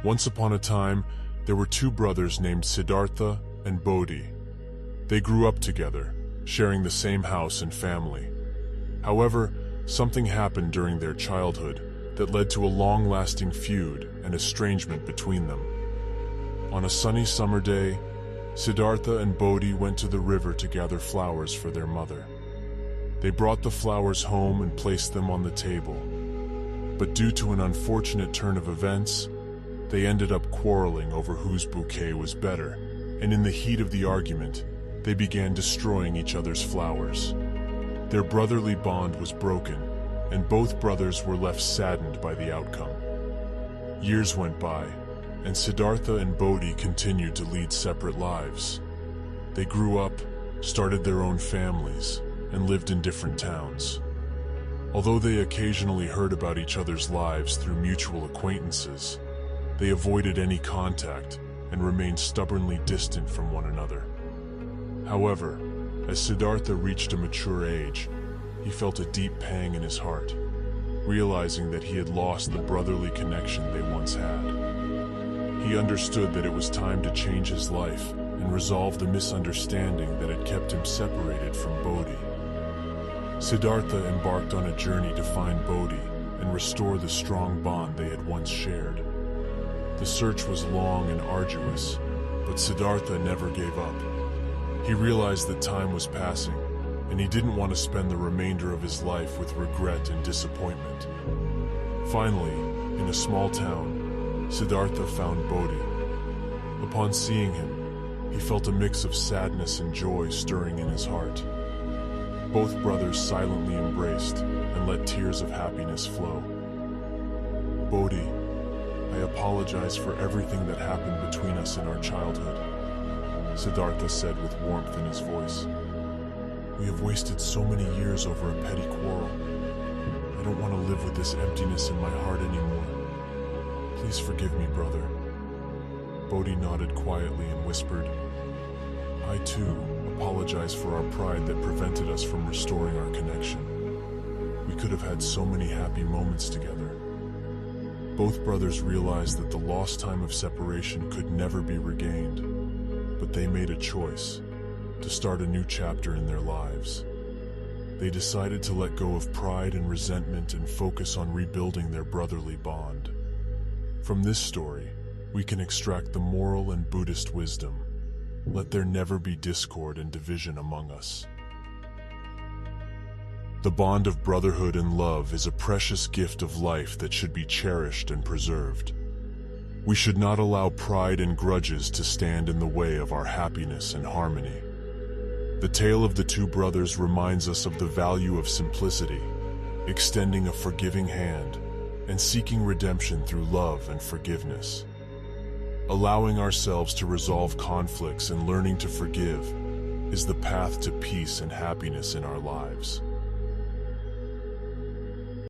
Once upon a time, there were two brothers named Siddhartha and Bodhi. They grew up together, sharing the same house and family. However, something happened during their childhood that led to a long-lasting feud and estrangement between them. On a sunny summer day, Siddhartha and Bodhi went to the river to gather flowers for their mother. They brought the flowers home and placed them on the table. But due to an unfortunate turn of events, they ended up quarreling over whose bouquet was better, and in the heat of the argument, they began destroying each other's flowers. Their brotherly bond was broken, and both brothers were left saddened by the outcome. Years went by, and Siddhartha and Bodhi continued to lead separate lives. They grew up, started their own families, and lived in different towns. Although they occasionally heard about each other's lives through mutual acquaintances, they avoided any contact and remained stubbornly distant from one another. However, as Siddhartha reached a mature age, he felt a deep pang in his heart, realizing that he had lost the brotherly connection they once had. He understood that it was time to change his life and resolve the misunderstanding that had kept him separated from Bodhi. Siddhartha embarked on a journey to find Bodhi and restore the strong bond they had once shared. The search was long and arduous, but Siddhartha never gave up. He realized that time was passing, and he didn't want to spend the remainder of his life with regret and disappointment. Finally, in a small town, Siddhartha found Bodhi. Upon seeing him, he felt a mix of sadness and joy stirring in his heart. Both brothers silently embraced and let tears of happiness flow. "Bodhi, I apologize for everything that happened between us in our childhood," Siddhartha said with warmth in his voice. "We have wasted so many years over a petty quarrel. I don't want to live with this emptiness in my heart anymore. Please forgive me, brother." Bodhi nodded quietly and whispered, "I too apologize for our pride that prevented us from restoring our connection. We could have had so many happy moments together." Both brothers realized that the lost time of separation could never be regained, but they made a choice to start a new chapter in their lives. They decided to let go of pride and resentment and focus on rebuilding their brotherly bond. From this story, we can extract the moral and Buddhist wisdom. Let there never be discord and division among us. The bond of brotherhood and love is a precious gift of life that should be cherished and preserved. We should not allow pride and grudges to stand in the way of our happiness and harmony. The tale of the two brothers reminds us of the value of simplicity, extending a forgiving hand, and seeking redemption through love and forgiveness. Allowing ourselves to resolve conflicts and learning to forgive is the path to peace and happiness in our lives.